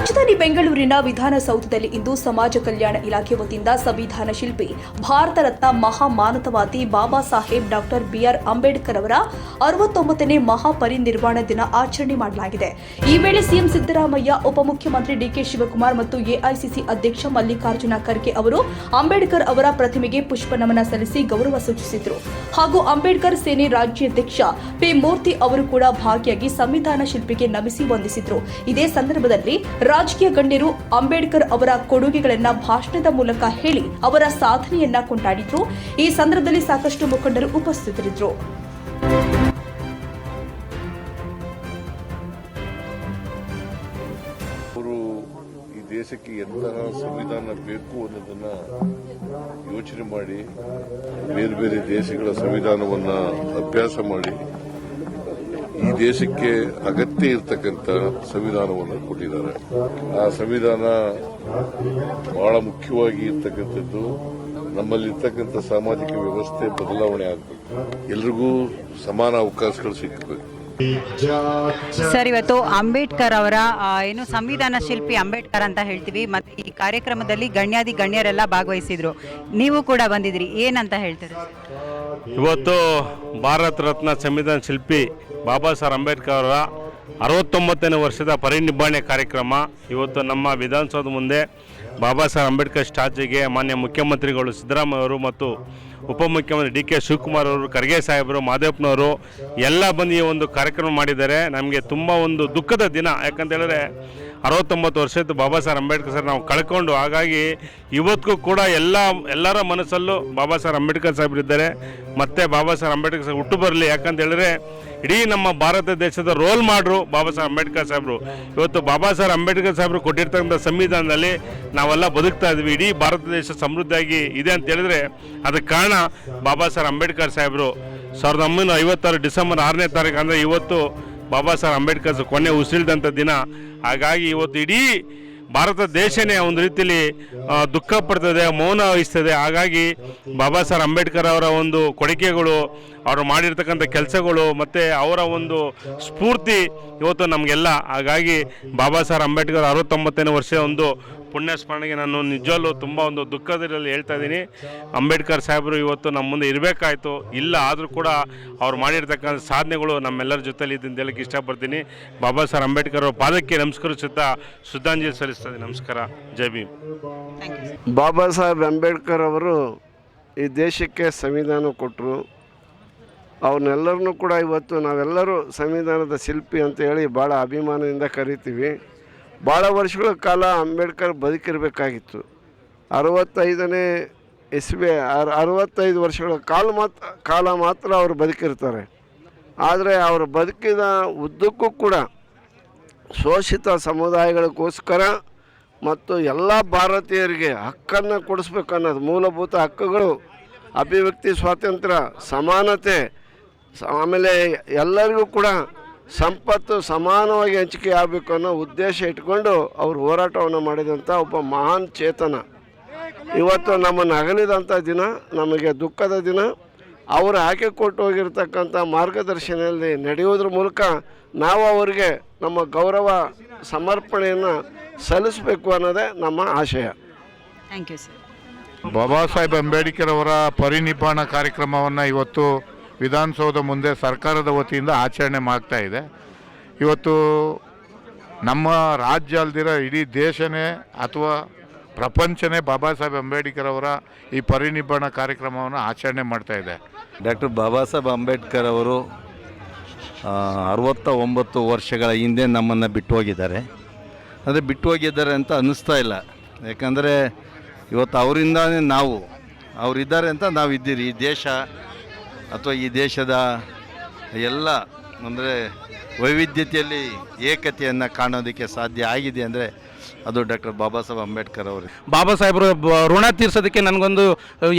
ರಾಜಧಾನಿ ಬೆಂಗಳೂರಿನ ವಿಧಾನಸೌಧದಲ್ಲಿ ಇಂದು ಸಮಾಜ ಕಲ್ಯಾಣ ಇಲಾಖೆ ವತಿಯಿಂದ ಸಂವಿಧಾನ ಶಿಲ್ಪಿ ಭಾರತ ರತ್ನ ಮಹಾಮಾನವತಾವಾದಿ ಬಾಬಾ ಸಾಹೇಬ್ ಡಾಕ್ಟರ್ ಬಿಆರ್ ಅಂಬೇಡ್ಕರ್ ಅವರ 69ನೇ ಮಹಾಪರಿನಿರ್ವಾಣ ದಿನ ಆಚರಣೆ ಮಾಡಲಾಗಿದೆ. ಈ ವೇಳೆ ಸಿಎಂ ಸಿದ್ದರಾಮಯ್ಯ, ಉಪಮುಖ್ಯಮಂತ್ರಿ ಡಿಕೆ ಶಿವಕುಮಾರ್ ಮತ್ತು ಎಐಸಿಸಿ ಅಧ್ಯಕ್ಷ ಮಲ್ಲಿಕಾರ್ಜುನ ಖರ್ಗೆ ಅವರು ಅಂಬೇಡ್ಕರ್ ಅವರ ಪ್ರತಿಮೆಗೆ ಪುಷ್ಪ ನಮನ ಸಲ್ಲಿಸಿ ಗೌರವ ಸೂಚಿಸಿದರು. ಹಾಗೂ ಅಂಬೇಡ್ಕರ್ ಸೇನೆ ರಾಜ್ಯಾಧ್ಯಕ್ಷ ಪಿ ಮೂರ್ತಿ ಅವರು ಕೂಡ ಭಾಗಿಯಾಗಿ ಸಂವಿಧಾನ ಶಿಲ್ಪಿಗೆ ನಮಿಸಿ ವಂದಿಸಿದರು. ಇದೇ ಸಂದರ್ಭದಲ್ಲಿ ರಾಜಕೀಯ ಗಣ್ಯರು ಅಂಬೇಡ್ಕರ್ ಅವರ ಕೊಡುಗೆಗಳನ್ನು ಭಾಷಣದ ಮೂಲಕ ಹೇಳಿ ಅವರ ಸಾಧನೆಯನ್ನ ಕೊಂಡಾಡಿದ್ರು. ಈ ಸಂದರ್ಭದಲ್ಲಿ ಸಾಕಷ್ಟು ಮುಖಂಡರು ಉಪಸ್ಥಿತರಿದ್ದರು. ಅವರು ಈ ದೇಶಕ್ಕೆ ಎಂತಹ ಸಂವಿಧಾನ ಬೇಕು ಅನ್ನೋದನ್ನ ಯೋಚನೆ ಮಾಡಿ ಬೇರೆ ಬೇರೆ ದೇಶಗಳ ಸಂವಿಧಾನವನ್ನ ಅಭ್ಯಾಸ ಮಾಡಿ ಈ ದೇಶಕ್ಕೆ ಅಗತ್ಯ ಇರತಕ್ಕಂಥ ಸಂವಿಧಾನವನ್ನು ಕೊಟ್ಟಿದ್ದಾರೆ. ಆ ಸಂವಿಧಾನ ಬಹಳ ಮುಖ್ಯವಾಗಿ ಇರ್ತಕ್ಕಂಥದ್ದು ನಮ್ಮಲ್ಲಿರ್ತಕ್ಕಂಥ ಸಾಮಾಜಿಕ ವ್ಯವಸ್ಥೆ ಬದಲಾವಣೆ ಆಗಬೇಕು, ಎಲ್ರಿಗೂ ಸಮಾನ ಅವಕಾಶಗಳು ಸಿಗಬೇಕು. ಸರ್, ಇವತ್ತು ಅಂಬೇಡ್ಕರ್ ಅವರ ಏನು ಸಂವಿಧಾನ ಶಿಲ್ಪಿ ಅಂಬೇಡ್ಕರ್ ಅಂತ ಹೇಳ್ತೀವಿ, ಮತ್ತೆ ಈ ಕಾರ್ಯಕ್ರಮದಲ್ಲಿ ಗಣ್ಯರೆಲ್ಲ ಭಾಗವಹಿಸಿದ್ರು, ನೀವು ಕೂಡ ಬಂದಿದ್ರಿ, ಏನಂತ ಹೇಳ್ತೀರಿ? ಇವತ್ತು ಭಾರತ ರತ್ನ ಸಂವಿಧಾನ ಶಿಲ್ಪಿ ಬಾಬಾ ಸಾಹೇಬ್ ಅಂಬೇಡ್ಕರ್ ಅವರ 69ನೇ ವರ್ಷದ ಪರಿನಿಬ್ಬಾಣೆ ಕಾರ್ಯಕ್ರಮ ಇವತ್ತು ನಮ್ಮ ವಿಧಾನಸೌಧ ಮುಂದೆ ಬಾಬಾ ಸಾಹೇಬ್ ಅಂಬೇಡ್ಕರ್ ಸ್ಟ್ಯಾಚ್ಯೂಗೆ ಮಾನ್ಯ ಮುಖ್ಯಮಂತ್ರಿಗಳು ಸಿದ್ದರಾಮಯ್ಯ ಅವರು ಮತ್ತು ಉಪಮುಖ್ಯಮಂತ್ರಿ ಡಿ ಕೆ ಶಿವಕುಮಾರ್ ಅವರು, ಖರ್ಗೆ ಸಾಹೇಬರು, ಮಾದೇವಪ್ಪನವರು ಎಲ್ಲ ಬಂದು ಈ ಒಂದು ಕಾರ್ಯಕ್ರಮ ಮಾಡಿದ್ದಾರೆ. ನಮಗೆ ತುಂಬ ಒಂದು ದುಃಖದ ದಿನ, ಯಾಕಂತ ಹೇಳಿದ್ರೆ 69 ವರ್ಷದ ಬಾಬಾ ಸಾಹೇಬ್ ಅಂಬೇಡ್ಕರ್ ಸರ್ ನಾವು ಕಳ್ಕೊಂಡು, ಹಾಗಾಗಿ ಇವತ್ತಿಗೂ ಕೂಡ ಎಲ್ಲರ ಮನಸ್ಸಲ್ಲೂ ಬಾಬಾ ಸಾಹೇಬ್ ಅಂಬೇಡ್ಕರ್ ಸಾಹೇಬರಿದ್ದಾರೆ. ಮತ್ತು ಬಾಬಾ ಸಾಹೇಬ್ ಅಂಬೇಡ್ಕರ್ ಸಾಹೇಬ್ ಹುಟ್ಟು ಬರಲಿ, ಯಾಕಂತ ಹೇಳಿದ್ರೆ ಇಡೀ ನಮ್ಮ ಭಾರತ ದೇಶದ ರೋಲ್ ಮಾಡ್ರು ಬಾಬಾ ಸಾಹೇಬ್ ಅಂಬೇಡ್ಕರ್ ಸಾಹೇಬರು. ಇವತ್ತು ಬಾಬಾ ಸಾಹೇಬ್ ಅಂಬೇಡ್ಕರ್ ಸಾಹೇಬರು ಕೊಟ್ಟಿರ್ತಕ್ಕಂಥ ಸಂವಿಧಾನದಲ್ಲಿ ನಾವೆಲ್ಲ ಬದುಕ್ತಾ ಇದ್ವಿ. ಇಡೀ ಭಾರತ ದೇಶ ಸಮೃದ್ಧಿಯಾಗಿ ಇದೆ ಅಂತ ಹೇಳಿದ್ರೆ ಅದಕ್ಕೆ ಕಾರಣ ಬಾಬಾ ಸಾಹೇಬ್ ಅಂಬೇಡ್ಕರ್ ಸಾಹೇಬರು. 1956 ಡಿಸೆಂಬರ್ 6ನೇ ತಾರೀಕು ಅಂದರೆ ಇವತ್ತು ಬಾಬಾ ಸಾಹೇಬ್ ಅಂಬೇಡ್ಕರ್ ಕೊನೆ ಉಸಿರಿದಂಥ ದಿನ. ಹಾಗಾಗಿ ಇವತ್ತು ಇಡೀ ಭಾರತ ದೇಶನೇ ಒಂದು ರೀತಿಯಲ್ಲಿ ದುಃಖ ಪಡ್ತದೆ, ಮೌನ ವಹಿಸ್ತದೆ. ಹಾಗಾಗಿ ಬಾಬಾ ಸಾಹೇಬ್ ಅಂಬೇಡ್ಕರ್ ಅವರ ಒಂದು ಕೊಡುಗೆಗಳು, ಅವರು ಮಾಡಿರ್ತಕ್ಕಂಥ ಕೆಲಸಗಳು ಮತ್ತು ಅವರ ಒಂದು ಸ್ಫೂರ್ತಿ ಇವತ್ತು ನಮಗೆಲ್ಲ. ಹಾಗಾಗಿ ಬಾಬಾ ಸಾಹೇಬ್ ಅಂಬೇಡ್ಕರ್ 69ನೇ ವರ್ಷ ಒಂದು ಪುಣ್ಯ ಸ್ಮರಣೆಗೆ ನಾನು ನಿಜವಲ್ಲೂ ತುಂಬ ಒಂದು ದುಃಖದಲ್ಲಿ ಹೇಳ್ತಾ ಇದ್ದೀನಿ. ಅಂಬೇಡ್ಕರ್ ಸಾಹೇಬರು ಇವತ್ತು ನಮ್ಮ ಮುಂದೆ ಇರಬೇಕಾಯಿತು, ಇಲ್ಲ ಆದರೂ ಕೂಡ ಅವ್ರು ಮಾಡಿರ್ತಕ್ಕಂಥ ಸಾಧನೆಗಳು ನಮ್ಮೆಲ್ಲರ ಜೊತೆಲಿ ಇದೆ ಅಂತ ಹೇಳಕ್ಕೆ ಇಷ್ಟಪಡ್ತೀನಿ. ಬಾಬಾ ಸಾಹೇಬ್ ಅಂಬೇಡ್ಕರ್ ಅವರ ಪಾದಕ್ಕೆ ನಮಸ್ಕರಿಸುತ್ತಾ ಶ್ರದ್ಧಾಂಜಲಿ ಸಲ್ಲಿಸ್ತಾ ನಮಸ್ಕಾರ. ಜೈ ಭೀಮ್. ಬಾಬಾ ಸಾಹೇಬ್ ಅಂಬೇಡ್ಕರ್ ಅವರು ಈ ದೇಶಕ್ಕೆ ಸಂವಿಧಾನ ಕೊಟ್ಟರು. ಅವ್ರನ್ನೆಲ್ಲರನ್ನೂ ಕೂಡ ಇವತ್ತು ನಾವೆಲ್ಲರೂ ಸಂವಿಧಾನದ ಶಿಲ್ಪಿ ಅಂತ ಹೇಳಿ ಭಾಳ ಅಭಿಮಾನದಿಂದ ಕರಿತೀವಿ. ಭಾಳ ವರ್ಷಗಳ ಕಾಲ ಅಂಬೇಡ್ಕರ್ ಬದುಕಿರಬೇಕಾಗಿತ್ತು. 65ನೇ ಇಸ್ವಿ 65 ವರ್ಷಗಳ ಕಾಲ ಮಾತ್ರ ಅವರು ಬದುಕಿರ್ತಾರೆ. ಆದರೆ ಅವರು ಬದುಕಿದ ಉದ್ದಕ್ಕೂ ಕೂಡ ಶೋಷಿತ ಸಮುದಾಯಗಳಿಗೋಸ್ಕರ ಮತ್ತು ಎಲ್ಲ ಭಾರತೀಯರಿಗೆ ಹಕ್ಕನ್ನು ಕೊಡಿಸ್ಬೇಕು ಅನ್ನೋದು, ಮೂಲಭೂತ ಹಕ್ಕುಗಳು, ಅಭಿವ್ಯಕ್ತಿ ಸ್ವಾತಂತ್ರ್ಯ, ಸಮಾನತೆ, ಆಮೇಲೆ ಎಲ್ಲರಿಗೂ ಕೂಡ ಸಂಪತ್ತು ಸಮಾನವಾಗಿ ಹಂಚಿಕೆ ಆಗಬೇಕು ಅನ್ನೋ ಉದ್ದೇಶ ಇಟ್ಕೊಂಡು ಅವರು ಹೋರಾಟವನ್ನು ಮಾಡಿದಂಥ ಒಬ್ಬ ಮಹಾನ್ ಚೇತನ. ಇವತ್ತು ನಮ್ಮನ್ನು ಅಗಲಿದಂಥ ದಿನ ನಮಗೆ ದುಃಖದ ದಿನ. ಅವರು ಹಾಕಿಕೊಟ್ಟು ಹೋಗಿರ್ತಕ್ಕಂಥ ಮಾರ್ಗದರ್ಶನದಲ್ಲಿ ನಡೆಯುವುದ್ರ ಮೂಲಕ ನಾವು ಅವರಿಗೆ ನಮ್ಮ ಗೌರವ ಸಮರ್ಪಣೆಯನ್ನು ಸಲ್ಲಿಸಬೇಕು ಅನ್ನೋದೇ ನಮ್ಮ ಆಶಯ. Thank you sir. Baba Saheb Ambedkar ಅವರ ಪರಿನಿಬ್ಬಾಣ ಕಾರ್ಯಕ್ರಮವನ್ನು ಇವತ್ತು ವಿಧಾನಸೌಧ ಮುಂದೆ ಸರ್ಕಾರದ ವತಿಯಿಂದ ಆಚರಣೆ ಮಾಡ್ತಾ ಇದೆ. ಇವತ್ತು ನಮ್ಮ ರಾಜ್ಯ ಅಲ್ದಿರ ಇಡೀ ದೇಶನೇ ಅಥವಾ ಪ್ರಪಂಚನೇ ಬಾಬಾ ಸಾಹೇಬ್ ಅಂಬೇಡ್ಕರ್ ಅವರ ಈ ಪರಿನಿಬ್ಬಾಣ ಕಾರ್ಯಕ್ರಮವನ್ನು ಆಚರಣೆ ಮಾಡ್ತಾ ಇದೆ. ಡಾಕ್ಟರ್ ಬಾಬಾ ಸಾಹೇಬ್ ಅಂಬೇಡ್ಕರ್ ಅವರು 69 ವರ್ಷಗಳ ಹಿಂದೆ ನಮ್ಮನ್ನು ಬಿಟ್ಟು ಹೋಗಿದ್ದಾರೆ. ಅಂದರೆ ಬಿಟ್ಟು ಹೋಗಿದ್ದಾರೆ ಅಂತ ಅನ್ನಿಸ್ತಾ ಇಲ್ಲ, ಯಾಕಂದರೆ ಇವತ್ತು ಅವರಿಂದಾನೇ ಅವರಿದ್ದಾರೆ ಅಂತ ನಾವು ಇದ್ದೀರಿ. ಈ ದೇಶ ಅಥವಾ ಈ ದೇಶದ ಎಲ್ಲ ಅಂದರೆ ವೈವಿಧ್ಯತೆಯಲ್ಲಿ ಏಕತೆಯನ್ನು ಕಾಣೋದಕ್ಕೆ ಸಾಧ್ಯ ಆಗಿದೆ ಅಂದರೆ ಅದು ಡಾಕ್ಟರ್ ಬಾಬಾ ಸಾಹೇಬ್ ಅಂಬೇಡ್ಕರ್ ಅವರು. ಬಾಬಾ ಸಾಹೇಬರು ಋಣ ತೀರ್ಸೋದಕ್ಕೆ ನನಗೊಂದು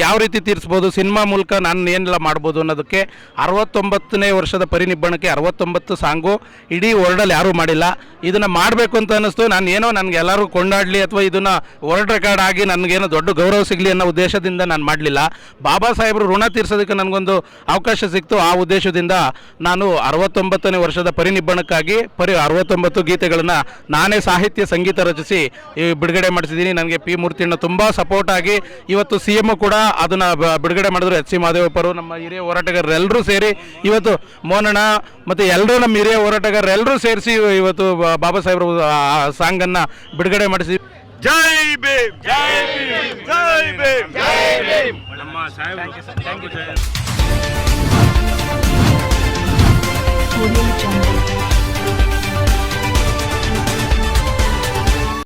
ಯಾವ ರೀತಿ ತೀರಿಸ್ಬೋದು, ಸಿನಿಮಾ ಮೂಲಕ ನಾನು ಏನೆಲ್ಲ ಮಾಡ್ಬೋದು ಅನ್ನೋದಕ್ಕೆ 69ನೇ ವರ್ಷದ ಪರಿನಿಬ್ಬಣಕ್ಕೆ 69 ಸಾಂಗು ಇಡೀ ವರ್ಲ್ಡಲ್ಲಿ ಯಾರೂ ಮಾಡಿಲ್ಲ. ಇದನ್ನು ಮಾಡಬೇಕು ಅಂತ ಅನ್ನಿಸ್ತು. ನಾನು ಏನೋ ನನಗೆ ಎಲ್ಲರೂ ಕೊಂಡಾಡಲಿ ಅಥವಾ ಇದನ್ನು ವರ್ಲ್ಡ್ ರೆಕಾರ್ಡ್ ಆಗಿ ನನಗೇನೋ ದೊಡ್ಡ ಗೌರವ ಸಿಗಲಿ ಅನ್ನೋ ಉದ್ದೇಶದಿಂದ ನಾನು ಮಾಡಲಿಲ್ಲ. ಬಾಬಾ ಸಾಹೇಬರು ಋಣ ತೀರ್ಸೋದಕ್ಕೆ ನನಗೊಂದು ಅವಕಾಶ ಸಿಕ್ತು. ಆ ಉದ್ದೇಶದಿಂದ ನಾನು 69ನೇ ವರ್ಷದ ಪರಿನಿಬ್ಬಣಕ್ಕಾಗಿ 69 ಗೀತೆಗಳನ್ನು ನಾನೇ ಸಾಹಿತ್ಯ ಸಂಗೀತ ರಚಿಸಿ ಬಿಡುಗಡೆ ಮಾಡಿಸಿದ್ದೀನಿ. ನನಗೆ ಪಿ ಮೂರ್ತಿಯಣ್ಣ ತುಂಬ ಸಪೋರ್ಟ್ ಆಗಿ ಇವತ್ತು CM ಕೂಡ ಅದನ್ನು ಬಿಡುಗಡೆ ಮಾಡಿದ್ರು. HC ಮಹದೇವಪ್ಪರು, ನಮ್ಮ ಹಿರಿಯ ಹೋರಾಟಗಾರರೆಲ್ಲರೂ ಸೇರಿ ಇವತ್ತು ಮೋಹನಣ್ಣ ಮತ್ತು ಎಲ್ಲರೂ ನಮ್ಮ ಹಿರಿಯ ಹೋರಾಟಗಾರರೆಲ್ಲರೂ ಸೇರಿಸಿ ಇವತ್ತು ಬಾಬಾ ಸಾಹೇಬರು ಸಾಂಗನ್ನು ಬಿಡುಗಡೆ ಮಾಡಿಸಿ. ಜೈ ಭೀಮ್, ಜೈ ಭೀಮ್, ಜೈ ಭೀಮ್, ಜೈ ಭೀಮ್. ನಮ್ಮ ಸಾಹೇಬರು ಥ್ಯಾಂಕ್ ಯು.